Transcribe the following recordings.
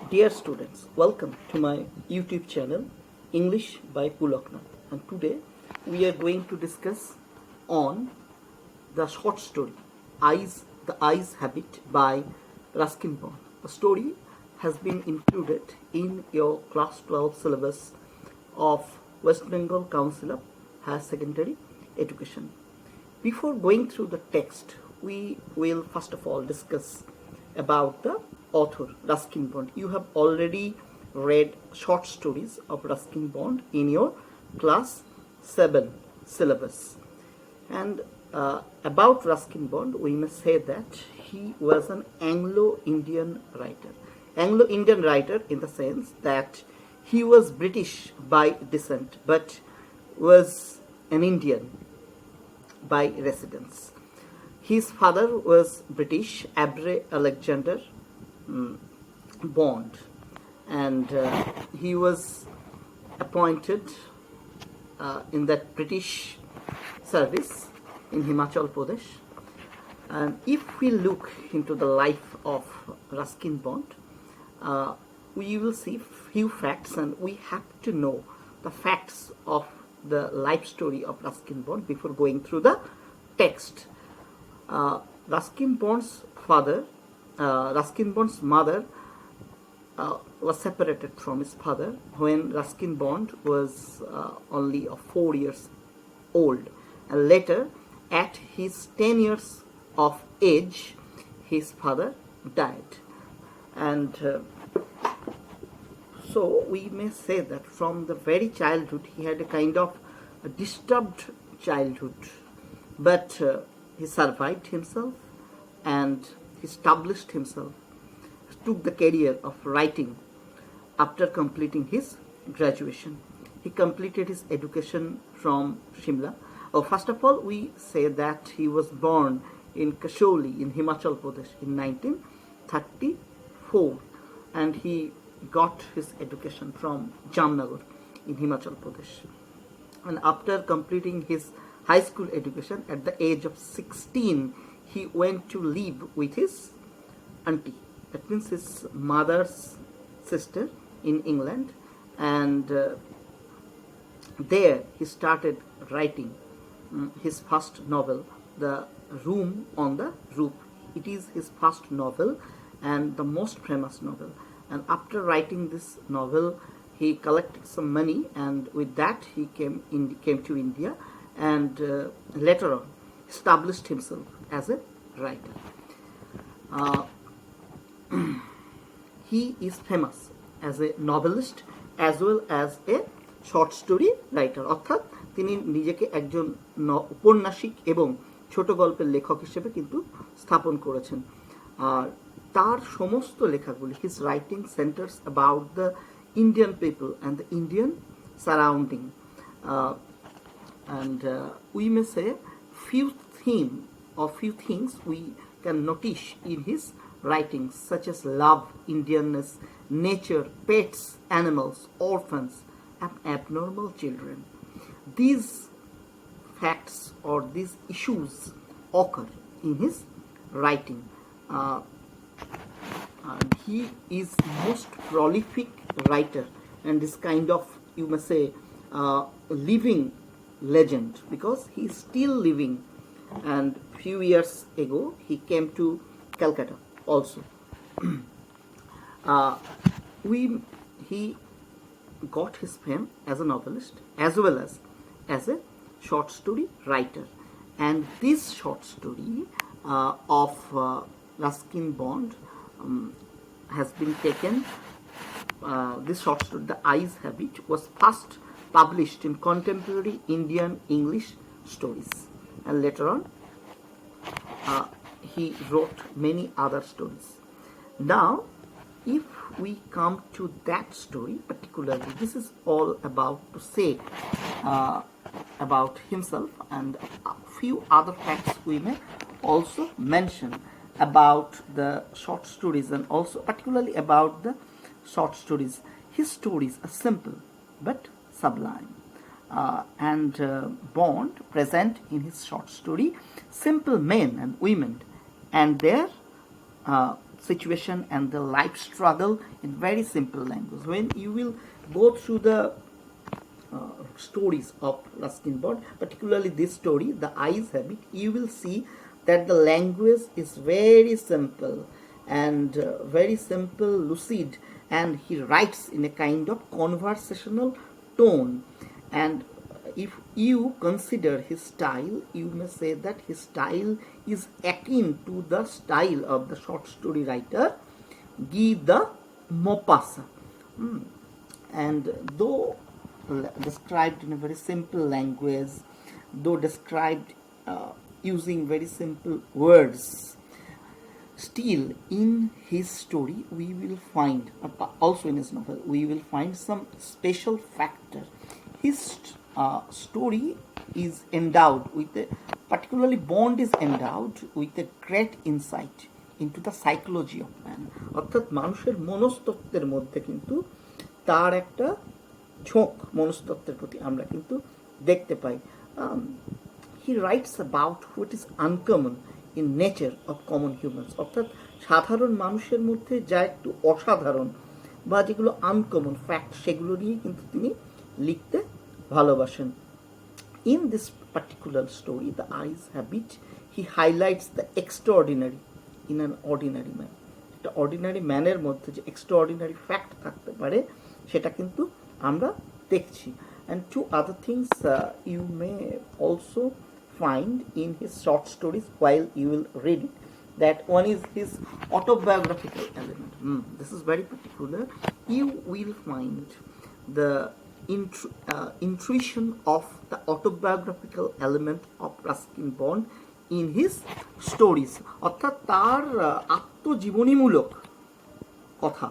Dear students, welcome to my YouTube channel English by Pulaknath, and today we are going to discuss on the short story The Eyes Habit by Ruskin Bond. The story has been included in your class 12 syllabus of West Bengal Council of Higher Secondary Education. Before going through the text, we will first of all discuss about the author Ruskin Bond. You have already read short stories of Ruskin Bond in your class 7 syllabus. And about Ruskin Bond, we must say that he was an Anglo-Indian writer. Anglo-Indian writer in the sense that he was British by descent but was an Indian by residence. His father was British, Abre Alexander Bond, and he was appointed in that British service in Himachal Pradesh. And if we look into the life of Ruskin Bond, we will see few facts, and we have to know the facts of the life story of Ruskin Bond before going through the text. Ruskin Bond's mother was separated from his father when Ruskin Bond was only 4 years old, and later at his 10 years of age his father died. And so we may say that from the very childhood he had a kind of a disturbed childhood, but he survived himself and established himself, took the career of writing after completing his graduation. He completed his education from Shimla. First of all, we say that he was born in Kasoli in Himachal Pradesh in 1934, and he got his education from Jamnagar in Himachal Pradesh. And after completing his high school education at the age of 16, he went to live with his auntie, that means his mother's sister, in England, and there he started writing his first novel, The Room on the Roof. It is his first novel and the most famous novel. And after writing this novel, he collected some money, and with that he came to India, and later on established himself as a writer. He is famous as a novelist as well as a short story writer, অর্থাৎ তিনি নিজেকে একজন উপন্যাসিক এবং ছোট গল্পের লেখক হিসেবে কিন্তু স্থাপন করেছেন। আর তার সমস্ত লেখাগুলি, his writing centers about the Indian people and the Indian surrounding, and we may say few things we can notice in his writings, such as love, Indianness, nature, pets, animals, orphans, and abnormal children. These facts or these issues occur in his writing. And he is most prolific writer and this kind of, you must say, living legend, because he is still living, and few years ago he came to Calcutta also. He got his fame as a novelist as well as a short story writer, and this short story of Ruskin Bond has been taken. This short story, The Eyes Habit, was first published in Contemporary Indian English Stories, and later on he wrote many other stories. Now, if we come to that story particularly, this is all about to say about himself, and a few other facts we may also mention about the short stories, and also particularly about the short stories. His stories are simple but sublime, and Bond present in his short story simple men and women and their situation and the life struggle in very simple language. When you will go through the stories of Ruskin Bond, particularly this story, The Eyes Habit, you will see that the language is very simple and very simple, lucid, and he writes in a kind of conversational tone. And if you consider his style, you may say that his style is akin to the style of the short story writer Guy de Maupassant. And though described in a very simple language, though described using very simple words, still in his story we will find, also in his novel, we will find some special factor. His story is endowed with a, particularly Bond is endowed with a great insight into the psychology of man. অর্থাৎ মানুষের মনস্তত্ত্বের মধ্যে কিন্তু তার একটা ঝোঁক মনস্তত্ত্বের প্রতি আমরা কিন্তু দেখতে পাই। He writes about what is uncommon in nature of common humans, অর্থাৎ সাধারণ মানুষের মধ্যে যা একটু অসাধারণ বা যেগুলো আনকমন ফ্যাক্ট, সেগুলো নিয়ে কিন্তু তিনি লিখতে ভালোবাসেন। In this particular story, The Eyes Habit, he highlights the extraordinary in an ordinary man. একটা অর্ডিনারি ম্যানের মধ্যে যে এক্সট্রাঅর্ডিনারি ফ্যাক্ট থাকতে পারে সেটা কিন্তু আমরা দেখছি। And two other things you may also find in his short stories while you will read it. That one is his autobiographical element. This is very particular. You will find the intrusion of the autobiographical element of Ruskin Bond in his stories. অর্থাৎ তার আত্মজীবনীমূলক কথা,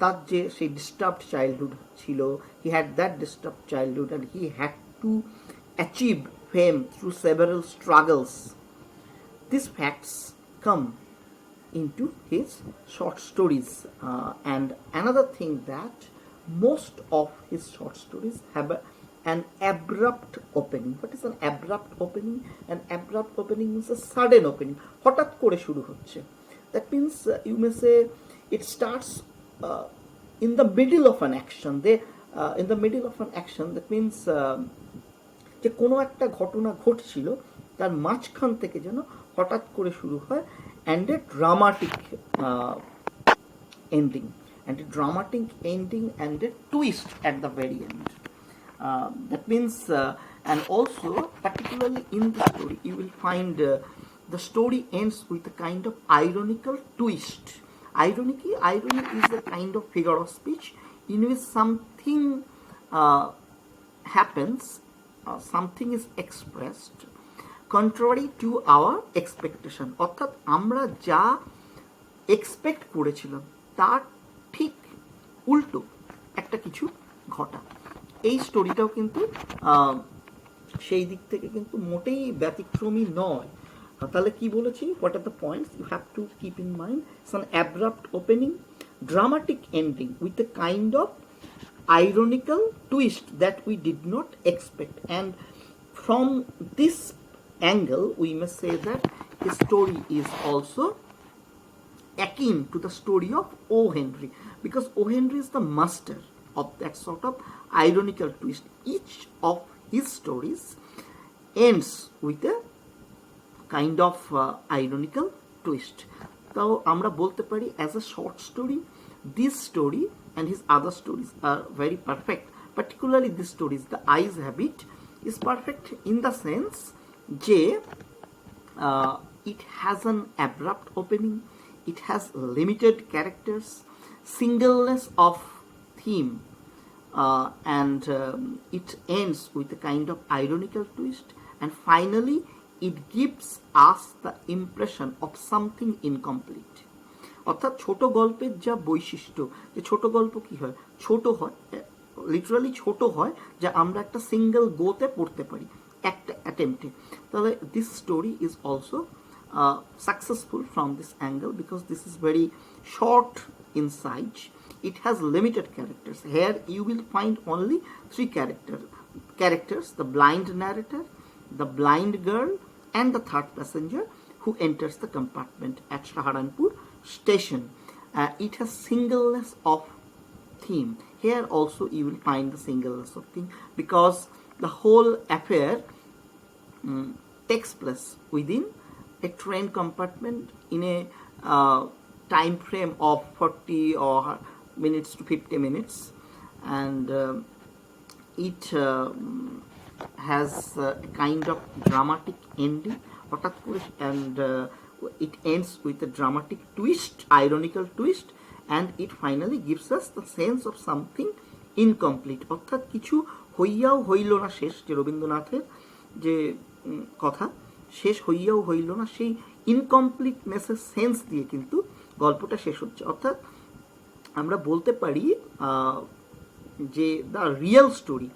তার যে সেই disturbed childhood ছিল, he had that disturbed childhood and he had to achieve fame through several struggles. These facts come into his short stories. And another thing, that most of his short stories have an abrupt opening. What is an abrupt opening? An abrupt opening means a sudden opening. হঠাৎ করে শুরু হচ্ছে. That means you may say it starts in the middle of an action. In the middle of an action, that means যে কোনো একটা ঘটনা ঘটছিল তার মাঝখান থেকে যেন হঠাৎ করে শুরু হয়, and a dramatic ending, and a twist at the very end. That means and also particularly in the story you will find the story ends with a kind of ironical twist. Irony is a kind of figure of speech in which something happens, something is expressed contrary to our expectation. অর্থাৎ আমরা যা expect করেছিলাম তার ঠিক উল্টো একটা কিছু ঘটা। এই স্টোরিটাও কিন্তু সেই দিক থেকে কিন্তু মোটেই ব্যতিক্রমী নয়। তাহলে কি বলেছি, what are the points you have to keep in mind? It's an abrupt opening, dramatic ending with a kind of ironical twist that we did not expect. And from this angle we must say that his story is also akin to the story of O. Henry, because O. Henry is the master of that sort of ironical twist. Each of his stories ends with a kind of ironical twist. So আমরা বলতে পারি as a short story, this story and his other stories are very perfect. Particularly this story, The Eyes Habit, is perfect in the sense যে it has an abrupt opening, it has limited characters, singleness of theme, and it ends with a kind of ironical twist, and finally it gives us the impression of something incomplete. অর্থাৎ ছোট গল্পের যা বৈশিষ্ট্য, যে ছোট গল্প কি হয়, ছোট হয়, লিটারালি ছোট হয়, যা আমরা একটা সিঙ্গেল গোতে পড়তে পারি, একটা অ্যাটেম্পটে। তাহলে this story is also successful from this angle because this is very short in size. It has limited characters. Here you will find only three characters: the blind narrator, the blind girl, and the third passenger who enters the compartment at Saharanpur station. It has singleness of theme. Here also you will find the singleness of theme because the whole affair takes place within a train compartment in a time frame of 40 or minutes to 50 minutes, and it has a kind of dramatic ending, and it ends with a dramatic twist, ironical twist, and it finally gives us the sense of something incomplete, অর্থাৎ কিছু হইয়াও হইল না শেষ, যে রবীন্দ্রনাথের যে কথা, শেষ হইয়াও হইল না, সেই ইনকমপ্লিটনেসের সেন্স দিয়ে কিন্তু গল্পটা শেষ হচ্ছে। অর্থাৎ আমরা বলতে পারি যে the real story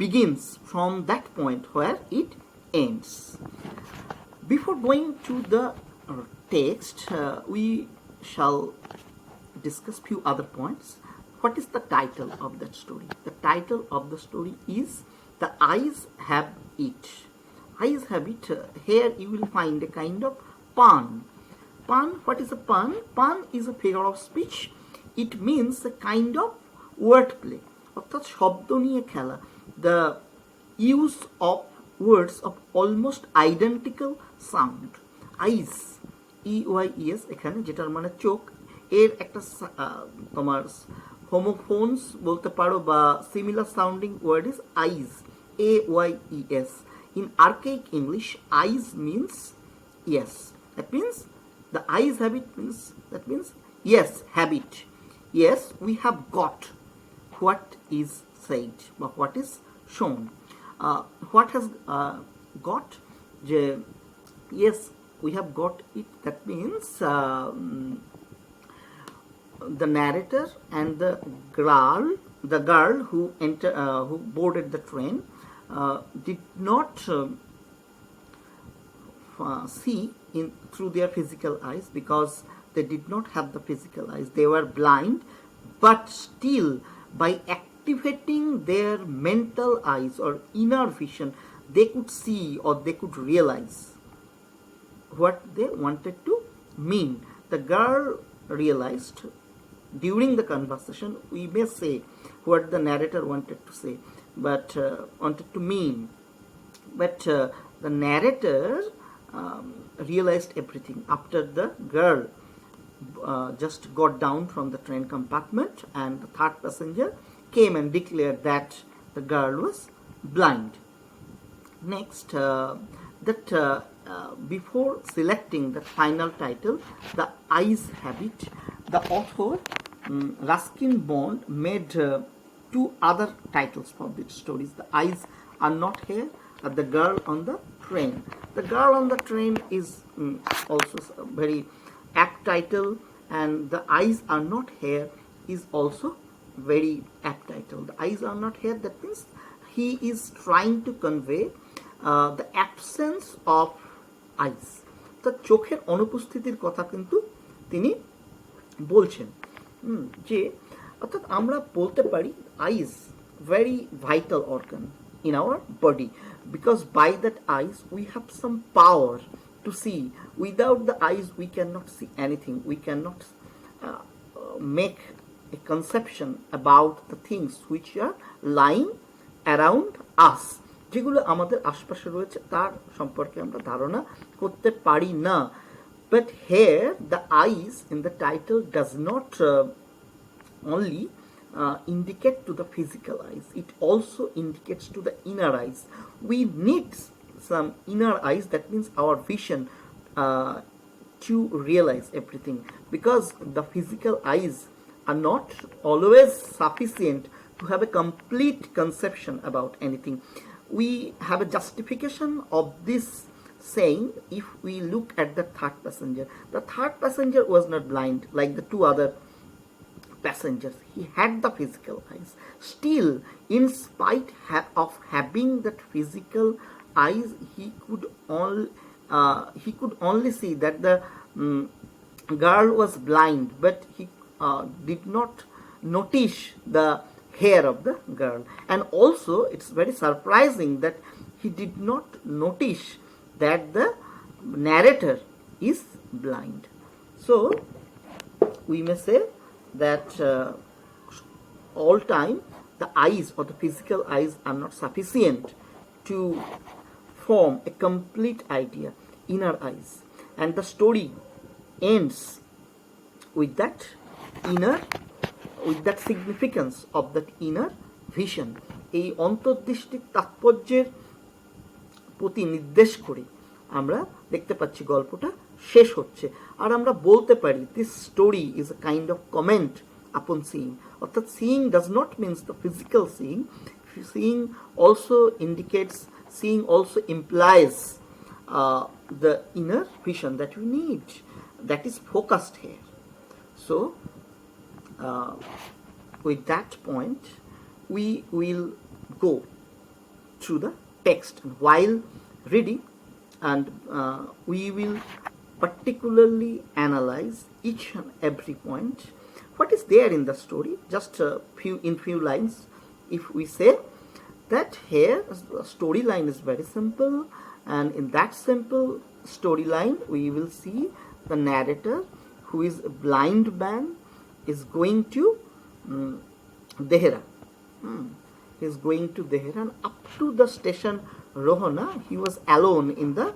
begins from that point where it ends. Before going to the text, we shall discuss few other points. What is the title of that story? The title of the story is The Eyes Have It. Eyes have it. Here you will find a kind of pun. Pun, what is a pun? Pun is a figure of speech. It means a kind of wordplay. অর্থাৎ শব্দ নিয়ে খেলা, the use of words of almost identical sound. Eyes, EYES, এখানে যেটার মানে চোখ, এর একটা তোমার হোমোফোনস বলতে পারো বা similar sounding word is ayes, AYES. In archaic English, eyes means yes. That means the eyes have it means, that means yes, habit. Yes, we have got what is said, but what is shown. What has got? Yes, we have got it. That means the narrator and the girl who boarded the train did not see through their physical eyes, because they did not have the physical eyes. They were blind, but still by activating their mental eyes or inner vision, they could see or they could realize what they wanted to mean. The girl realized during the conversation, we may say what the narrator wanted to say, but wanted to mean. But the narrator realized everything after the girl just got down from the train compartment and the third passenger came and declared that the girl was blind. Next, before selecting the final title, The Eyes Have It, the author Ruskin Bond made two other titles for these stories. The Eyes Are Not Here and The Girl on the Train. The Girl on the Train is also a very apt title, and The Eyes Are Not Here is also very apt title. The eyes are not here, that means he is trying to convey the absence of eyes. তো চোখের অনুপস্থিতির কথা কিন্তু তিনি বলছেন, যে অর্থাৎ আমরা বলতে পারি আইজ very vital organ in our body, because by that eyes we have some power to see. Without the eyes we cannot see anything. We cannot make a conception about the things which are lying around us, যেগুলো আমাদের আশপাশে রয়েছে তার সম্পর্কে আমরা ধারণা করতে পারি না। But here the eyes in the title does not only indicate to the physical eyes, it also indicates to the inner eyes. We need some inner eyes, that means our vision to realize everything, because the physical eyes are not always sufficient to have a complete conception about anything. We have a justification of this saying if we look at the third passenger. The third passenger was not blind like the two other passengers. He had the physical eyes. Still, in spite of having that physical eyes, he could only see that the girl was blind, but he did not notice the hair of the girl. And also it's very surprising that he did not notice that the narrator is blind. So we may say that all time the eyes or the physical eyes are not sufficient to form a complete idea, inner eyes, and the story ends with that inner, with that significance of that inner vision. এই অন্তর্দৃষ্টিক তাৎপর্যের প্রতি নির্দেশ করে আমরা দেখতে পাচ্ছি গল্পটা শেষ হচ্ছে। আর আমরা বলতে পারি this story is a kind of comment আপন সিইং, অর্থাৎ seeing does not means the physical seeing, seeing also indicates, seeing also implies the inner vision that we need, that is focused here. So with that point we will go through the text, and while reading, and we will particularly analyze each and every point, what is there in the story. Just few lines, if we say that here the storyline is very simple, and in that simple storyline we will see the narrator, who is a blind man, is going to Dehra. He is going to Dehra, and up to the station Rohana he was alone in the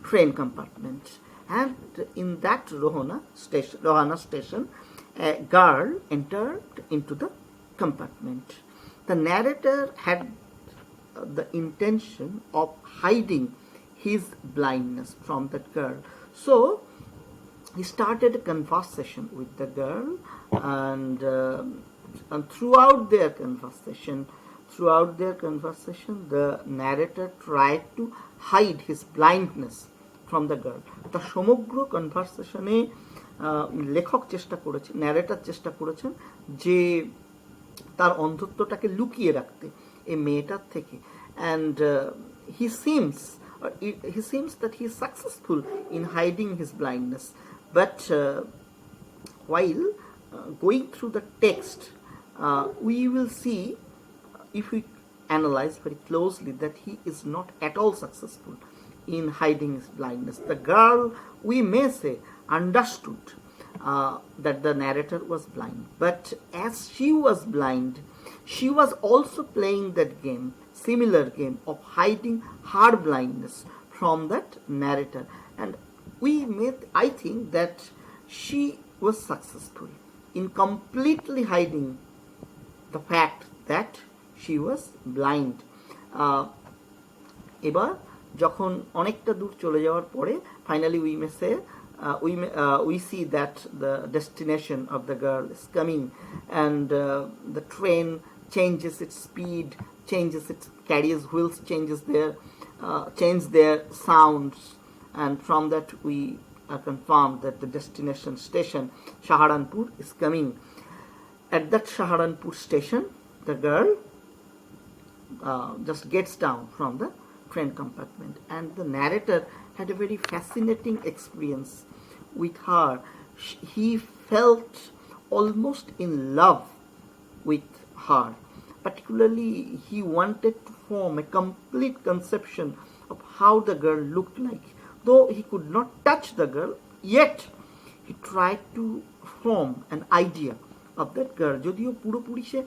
train compartment, and in that Rohana station a girl entered into the compartment. The narrator had the intention of hiding his blindness from that girl, so he started a conversation with the girl, and throughout their conversation the narrator tried to hide his blindness from the girl. The সমগ্র কনভারসেশনে লেখক চেষ্টা করেছেন, narrator চেষ্টা করেছেন যে তার অন্ধত্বটাকে লুকিয়ে রাখতে এই মেয়েটার থেকে, and he seems that he is successful in hiding his blindness, but while going through the text we will see, if we analyze very closely, that he is not at all successful in hiding his blindness. The girl, we may say, understood that the narrator was blind, but as she was blind, she was also playing that game, similar game of hiding her blindness from that narrator, and I think that she was successful in completely hiding the fact that she was blind. এবার যখন অনেকটা দূর চলে যাওয়ার পরে finally we may say we see that the destination of the girl is coming, and the train changes its speed, changes its carriage wheels, change their sounds, and from that we are confirmed that the destination station Saharanpur is coming. At that Saharanpur station the girl just gets down from the train compartment, and the narrator had a very fascinating experience with her. He felt almost in love with her. Particularly he wanted to form a complete conception of how the girl looked like. Though he could not touch the girl, yet he tried to form an idea of that girl. যদিও পুরোপুরি সে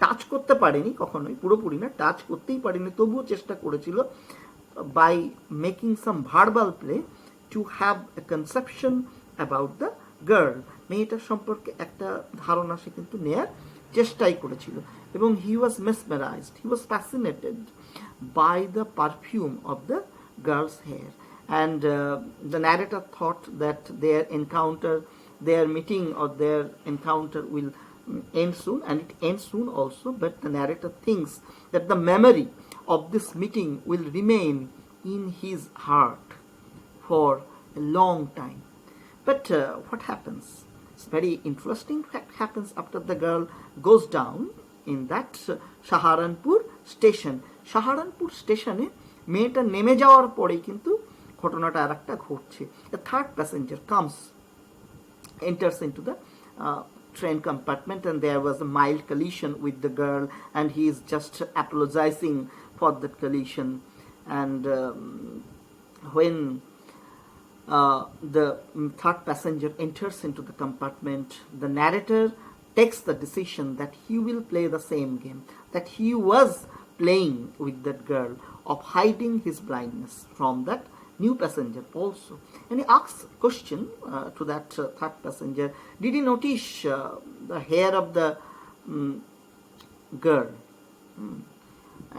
touch করতে পারেনি, কখনোই পুরোপুরি না, touch করতেই পারেনি, তবুও চেষ্টা করেছিল by making some verbal play to have a conception about the girl. মেয়েটার সম্পর্কে একটা ধারণা সে কিন্তু নেয়ার চেষ্টাই করেছিল, এবং he was mesmerized, he was fascinated by the perfume of the girl's hair, and the narrator thought that their meeting or their encounter will end soon, and it ends soon also, but the narrator thinks that the memory of this meeting will remain in his heart for a long time. But what happens? It's very interesting fact happens after the girl goes down in that Saharanpur station. Saharanpur স্টেশনে মেয়েটা নেমে যাওয়ার পরে কিন্তু ঘটনাটা আরেকটা ঘটছে. A third passenger enters into the train compartment, and there was a mild collision with the girl, and he is just apologizing for that collision. And when the third passenger enters into the compartment. The narrator takes the decision that he will play the same game that he was playing with that girl, of hiding his blindness from that new passenger also. And he asks question to that third passenger, did he notice the hair of the girl?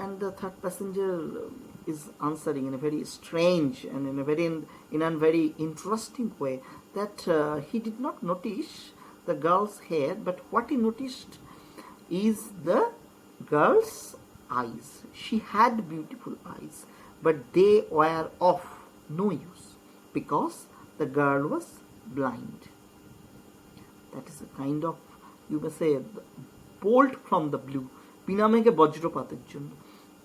And the third passenger is answering in a very strange and in a very interesting way that he did not notice the girl's hair, but what he noticed is the girl's eyes. She had beautiful eyes, but they were of no use because the girl was blind. That is a kind of, you may say, bolt from the blue. বিনামেঘে বজ্রপাতের জন্য.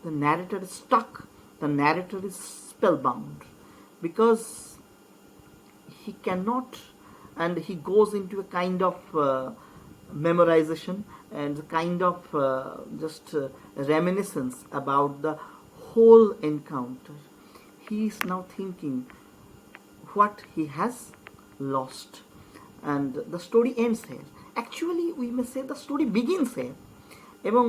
The narrator is stuck. The narrator is spellbound because he cannot, and he goes into a kind of memorization and kind of reminiscence about the whole encounter. He is now thinking what he has lost, and the story ends here. Actually, we may say the story begins here. এবং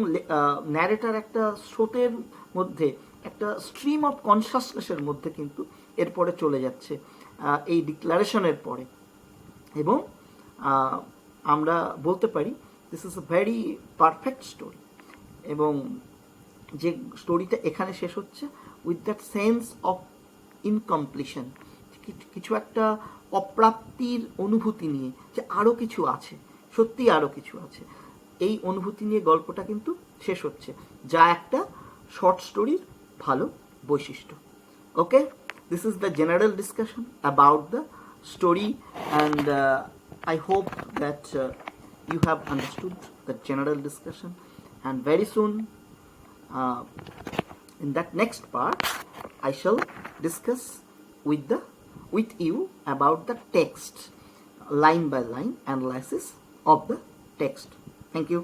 narrator একটা স্রোতের মধ্যে, একটা stream of কনসাসনেসের মধ্যে কিন্তু এরপরে চলে যাচ্ছে এই ডিক্লারেশনের পরে, এবং আমরা বলতে পারি this is a very perfect story. এবং যে স্টোরিটা এখানে শেষ হচ্ছে উইথ দ্যাট সেন্স অফ ইনকমপ্লিশন, কিছু একটা অপ্রাপ্তির অনুভূতি নিয়ে যে আরও কিছু আছে, সত্যি আরও কিছু আছে, এই অনুভূতি নিয়ে গল্পটা কিন্তু শেষ হচ্ছে, যা একটা শর্ট স্টোরির ভালো বৈশিষ্ট্য। Okay, this is the general discussion about the story, and I hope that you have understood the general discussion, and very soon in that next part I shall discuss with you about the text, line by line analysis of the text. Thank you.